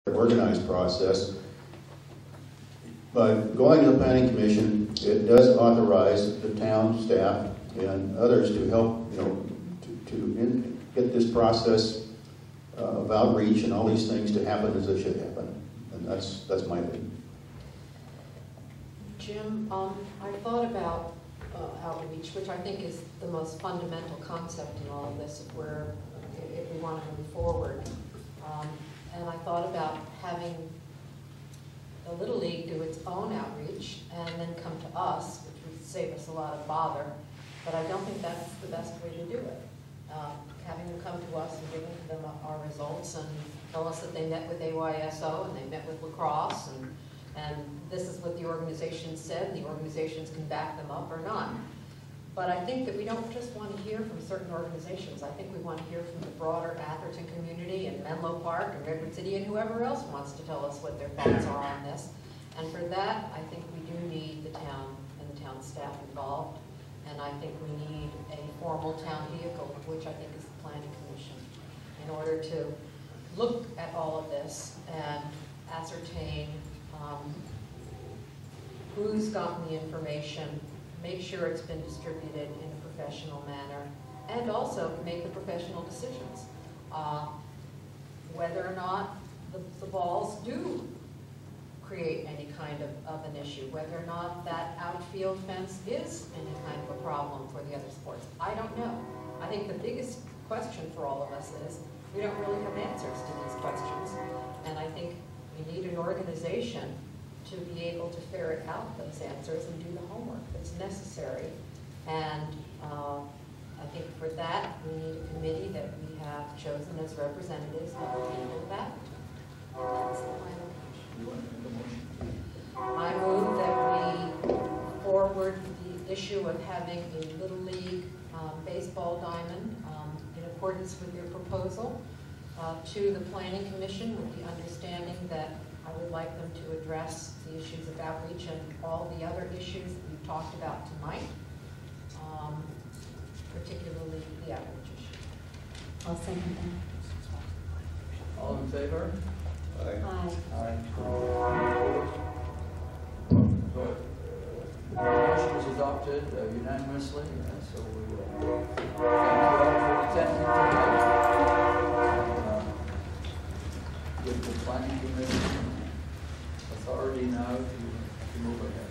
organized process. But going to the Planning Commission, it does authorize the town staff and others to help, to get this process of outreach and all these things to happen as they should happen. And that's my opinion. Jim, I thought about outreach, which I think is the most fundamental concept in all of this if we want to move forward. And I thought about having the Little League do its own outreach and then come to us, which would save us a lot of bother. But I don't think that's the best way to do it. Having them come to us and giving them our results and tell us that they met with AYSO and they met with lacrosse and this is what the organization said, and the organizations can back them up or not. But I think that we don't just want to hear from certain organizations. I think we want to hear from the broader Atherton community and Menlo Park and Redwood City and whoever else wants to tell us what their thoughts are on this. And for that, I think we do need the town and the town staff involved. And I think we need a formal town vehicle, which I think is the Planning Commission, in order to look at all of this and ascertain who's gotten the information, make sure it's been distributed in a professional manner, and also make the professional decisions. Whether or not the balls do create any kind of an issue, whether or not that outfield fence is any kind of a problem for the other sports. I don't know. I think the biggest question for all of us is we don't really have answers to these questions, and I think we need an organization to be able to ferret out those answers and do the homework that's necessary. And I think for that, we need a committee that we have chosen as representatives that will handle that. That's the final. I move that we forward the issue of having a Little League baseball diamond in accordance with your proposal to the Planning Commission with the understanding that I would like them to address the issues of outreach and all the other issues that we've talked about tonight, particularly the outreach issue. I'll second that. All in favor? Aye. Aye. Good. The motion is adopted unanimously, so we will thank you all for attending tonight. Give the Planning Commission authority now to move ahead.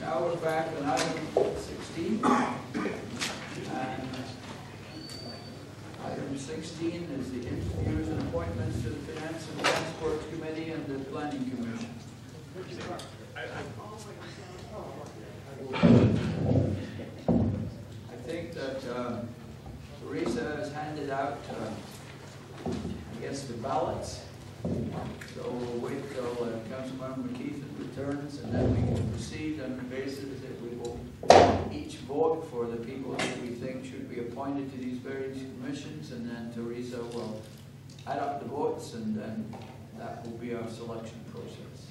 Now we're back on item 16. And item 16 is the interviews and appointments to the Finance and Transport Committee and the Planning Commission. I think that Teresa has handed out, I guess, the ballots. So we'll wait till Councilmember McKeithen returns, and then we can proceed on the basis that we will each vote for the people that we think should be appointed to these various commissions, and then Teresa will add up the votes, and then that will be our selection process.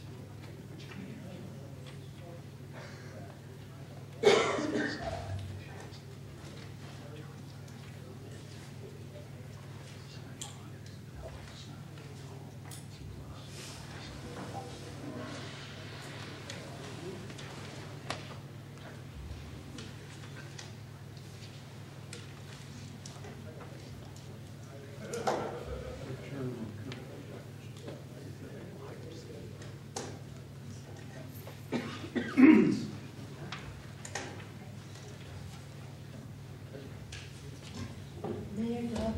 Mayor Doug,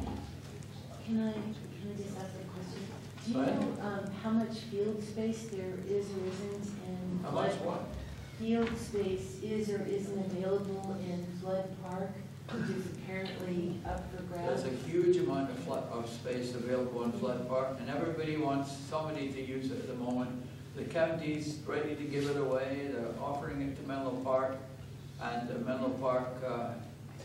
can I just ask a question? Do you know how much field space there is or is field space is or isn't available in Flood Park, which is apparently up for grabs? There's a huge amount of space available in Flood Park, and everybody wants somebody to use it at the moment. The county's ready to give it away. They're offering it to Menlo Park, and Menlo Park,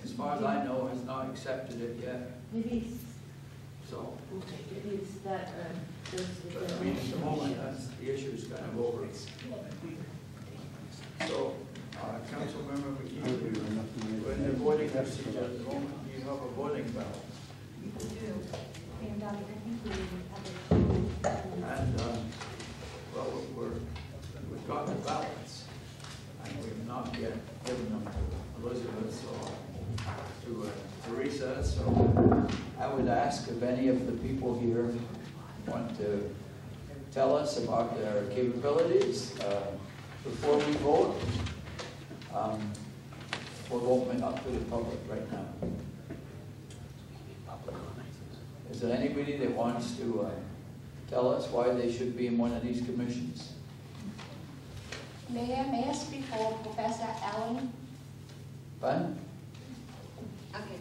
as far as I know, has not accepted it yet. Maybe, So, okay, maybe it's that, I mean, at the moment, that's, the issue's kind of over. So, Councilmember McKee, we're in the voting procedure at the moment. You have a voting ballot. And, well, we've got the ballots, and we've not yet given them to Elizabeth or to Teresa, so I would ask if any of the people here want to tell us about their capabilities before we vote. We'll open it up to the public right now. Is there anybody that wants to tell us why they should be in one of these commissions? May I speak for Professor Allen? Fun? Okay.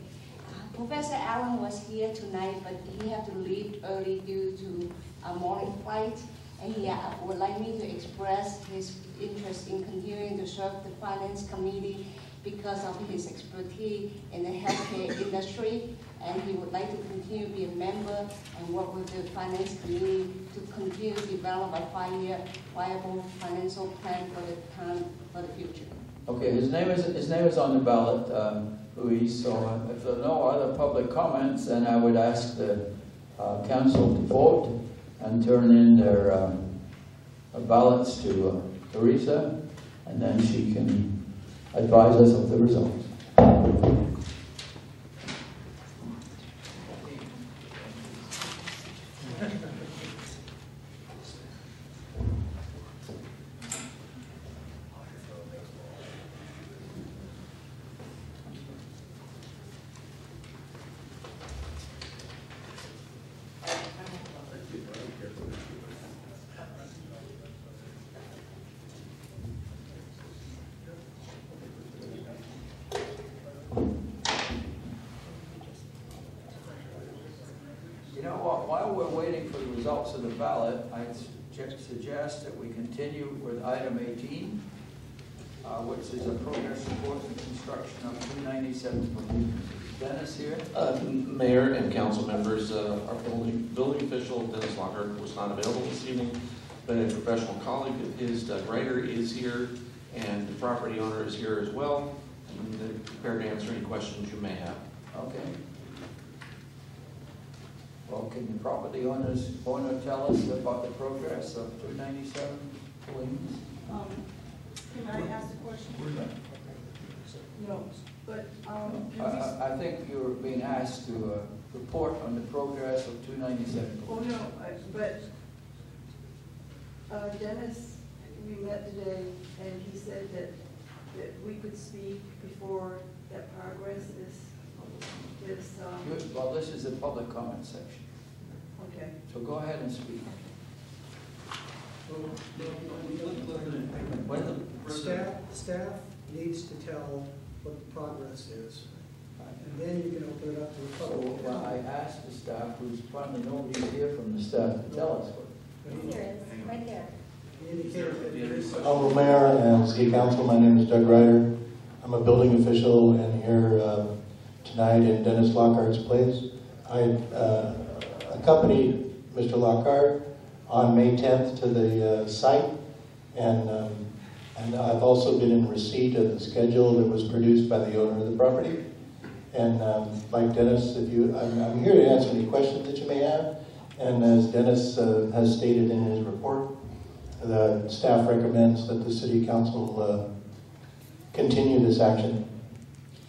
Professor Allen was here tonight, but he had to leave early due to a morning flight, and he would like me to express his interest in continuing to serve the Finance Committee because of his expertise in the healthcare industry, and he would like to continue to be a member and work with the Finance Committee to continue to develop a 5-year viable financial plan for the town for the future. Okay, his name is on the ballot, Louise. So if there are no other public comments, then I would ask the council to vote and turn in their ballots to Teresa, and then she can advise us of the results. You know what, while we're waiting for the results of the ballot, I'd suggest that we continue with item 18, which is a progress report and construction of 297. Dennis here? Mayor and council members, our building official, Dennis Lockhart, was not available this evening, but a professional colleague of his, Doug Ryder, is here, and the property owner is here as well, and they're prepared to answer any questions you may have. Okay. Well, can the property owner tell us about the progress of 297, please? Can I ask a question? No, but, I think you were being asked to report on the progress of 297. oh no, but Dennis, we met today, and he said that we could speak before that progress is Good. Well, this is a public comment section, okay. so go ahead and speak. Staff needs to tell what the progress is, and then you can open it up to the So public. I asked the staff, who's probably nobody's here from the staff, to tell us what. There it is, right there. He indicated that there is Honorable Mayor and City Council, my name is Doug Ryder. I'm a building official and here tonight in Dennis Lockhart's place. I accompanied Mr. Lockhart on May 10th to the site, and I've also been in receipt of the schedule that was produced by the owner of the property. And like Dennis, I'm here to answer any questions that you may have. And as Dennis has stated in his report, the staff recommends that the City Council continue this action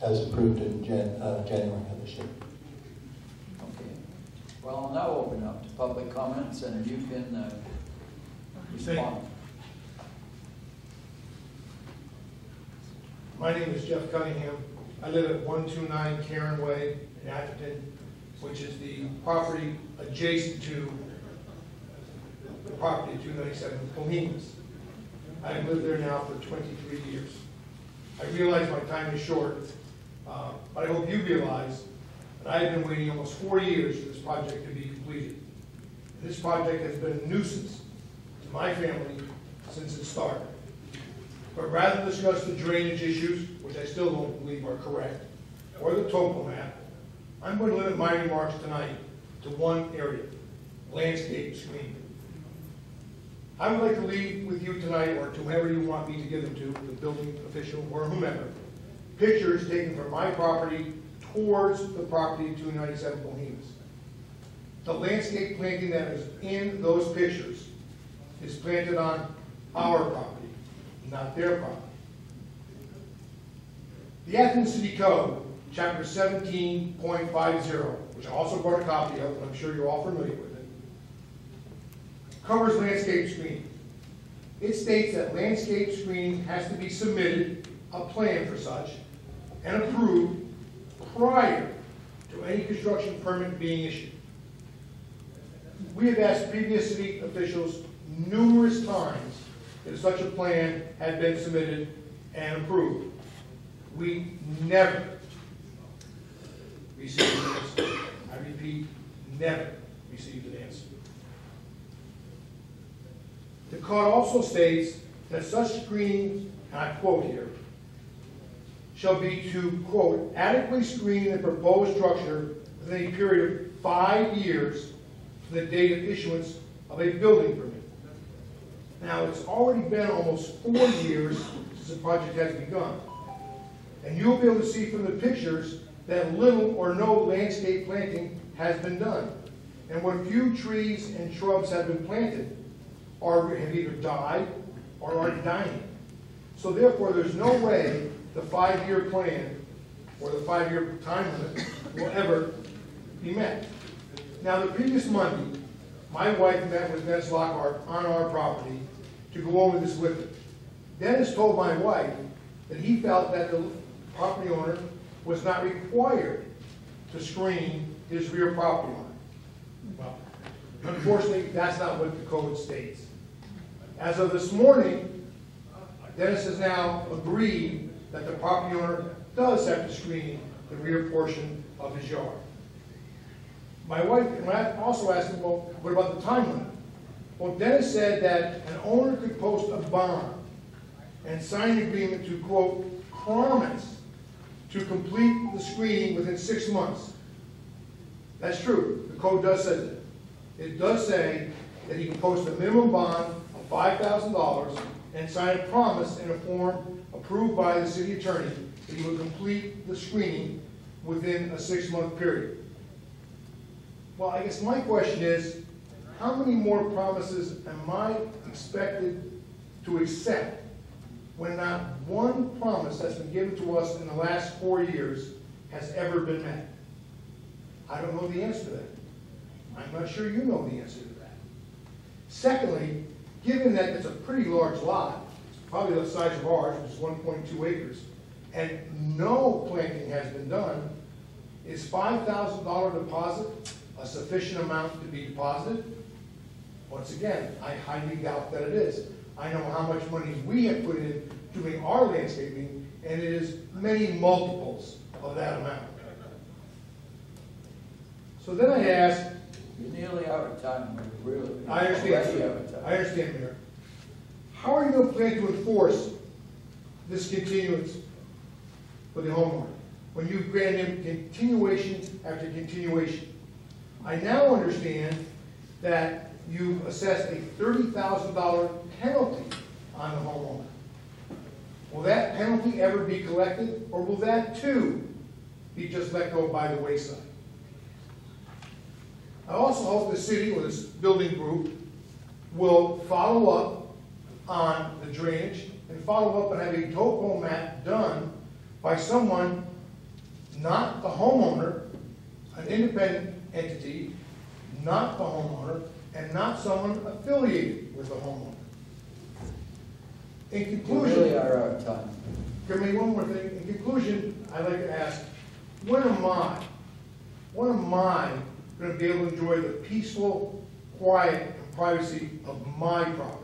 as approved in January of this year. Okay. Well, I'll now open up to public comments, and you can respond. My name is Jeff Cunningham. I live at 129 Karen Way in Atherton, which is the property adjacent to the property at 297 Bohemians. I've lived there now for 23 years. I realize my time is short, but I hope you realize that I have been waiting almost 4 years for this project to be completed. And this project has been a nuisance to my family since it started. But rather than discuss the drainage issues, which I still don't believe are correct, or the topo map, I'm going to limit my remarks tonight to one area: landscape screening. I would like to leave with you tonight, or to whoever you want me to give them to, the building official or whomever, pictures taken from my property towards the property of 297 Bohemians. The landscape planting that is in those pictures is planted on our property, not their property. The Atherton City Code, Chapter 17.50, which I also brought a copy of, and I'm sure you're all familiar with it, covers landscape screening. It states that landscape screening has to be submitted, a plan for such, and approved prior to any construction permit being issued. We have asked previous city officials numerous times if such a plan had been submitted and approved. We never received an answer. I repeat, never received an answer. The code also states that such screening, and I quote here, shall be to, quote, adequately screen the proposed structure within a period of 5 years from the date of issuance of a building permit. Now, it's already been almost 4 years since the project has begun. And you'll be able to see from the pictures that little or no landscape planting has been done. And what few trees and shrubs have been planted have either died or are dying. So therefore, there's no way the 5-year plan or the 5-year time limit will ever be met. Now, the previous Monday, my wife met with Dennis Lockhart on our property to go over this with him. Dennis told my wife that he felt that the property owner was not required to screen his rear property line. Well, unfortunately, that's not what the code states. As of this morning, Dennis has now agreed that the property owner does have to screen the rear portion of his yard. My wife, and I also asked him, well, what about the time limit? Well, Dennis said that an owner could post a bond and sign an agreement to, quote, promise to complete the screening within 6 months. That's true. The code does say that. It does say that he can post a minimum bond of $5,000 and sign a promise in a form approved by the city attorney that he will complete the screening within a 6-month period. Well, I guess my question is, how many more promises am I expected to accept when not one promise that's been given to us in the last 4 years has ever been met? I don't know the answer to that. I'm not sure you know the answer to that. Secondly, given that it's a pretty large lot, probably the size of ours, which is 1.2 acres, and no planting has been done, is $5,000 deposit a sufficient amount to be deposited? Once again, I highly doubt that it is. I know how much money we have put in doing our landscaping, and it is many multiples of that amount. So then I asked, You're nearly out of time, really. I understand, Already out of time. I understand, Mayor. How are you going to plan to enforce this continuance for the homeowner when you grant him continuation after continuation? I now understand that you've assessed a $30,000 penalty on the homeowner. Will that penalty ever be collected, or will that too be just let go by the wayside? I also hope the city or this building group will follow up on the drainage and follow up and have a topo map done by someone, not the homeowner, an independent entity, not the homeowner, and not someone affiliated with the homeowner. In You conclusion, really are out of time. give me one more thing. In conclusion, I'd like to ask, when am I going to be able to enjoy the peaceful, quiet, and privacy of my property?